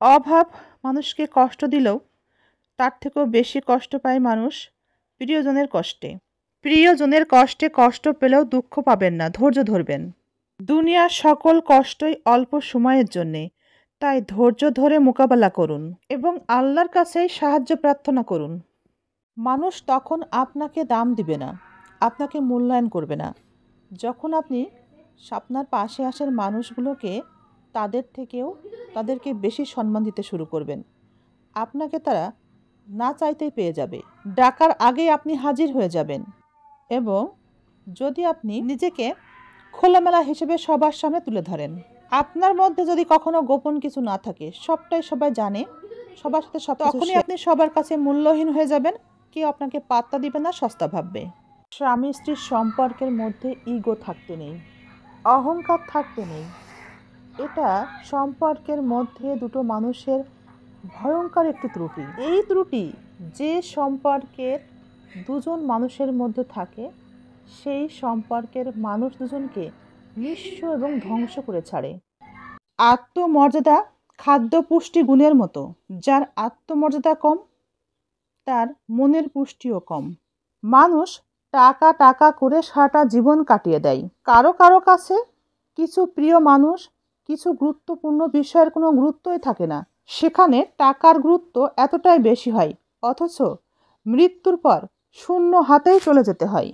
অভাব মানুষকে কষ্ট দিলেও তার থেকেও বেশি কষ্ট পায় মানুষ প্রিয়জনের কষ্টে। প্রিয়জনের কষ্টে কষ্ট পেলেও দুঃখ পাবেন না, ধৈর্য ধরবেন। দুনিয়ার সকল কষ্টই অল্প সময়ের জন্যে, তাই ধৈর্য ধরে মোকাবেলা করুন এবং আল্লাহর কাছেই সাহায্য প্রার্থনা করুন। মানুষ তখন আপনাকে দাম দিবে না, আপনাকে মূল্যায়ন করবে না, যখন আপনি আপনার পাশে আসার মানুষগুলোকে তাদেরকে বেশি সম্মান দিতে শুরু করবেন। আপনাকে তারা না চাইতেই পেয়ে যাবে, ডাকার আগেই আপনি হাজির হয়ে যাবেন। এবং যদি আপনি নিজেকে খোলামেলা হিসেবে সবার সামনে তুলে ধরেন, আপনার মধ্যে যদি কখনো গোপন কিছু না থাকে, সবটাই সবাই জানে, সবার সাথে সব, তখনই আপনি সবার কাছে মূল্যহীন হয়ে যাবেন। কেউ আপনাকে পাত্তা দিবে না, সস্তা ভাববে। স্বামী স্ত্রীর সম্পর্কের মধ্যে ইগো থাকতে নেই, অহংকার থাকতে নেই। এটা সম্পর্কের মধ্যে দুটো মানুষের ভয়ঙ্কর একটি ত্রুটি। এই ত্রুটি যে সম্পর্কের দুজন মানুষের মধ্যে থাকে, সেই সম্পর্কের মানুষ দুজনকে নিঃস্ব এবং ধ্বংস করে ছাড়ে। আত্মমর্যাদা খাদ্য পুষ্টি গুণের মতো, যার আত্মমর্যাদা কম তার মনের পুষ্টিও কম। মানুষ টাকা টাকা করে সারাটা জীবন কাটিয়ে দেয়। কারো কারো কাছে কিছু প্রিয় মানুষ, কিছু গুরুত্বপূর্ণ বিষয়ের কোনো গুরুত্বই থাকে না, সেখানে টাকার গুরুত্ব এতটাই বেশি হয়, অথচ মৃত্যুর পর শূন্য হাতেই চলে যেতে হয়।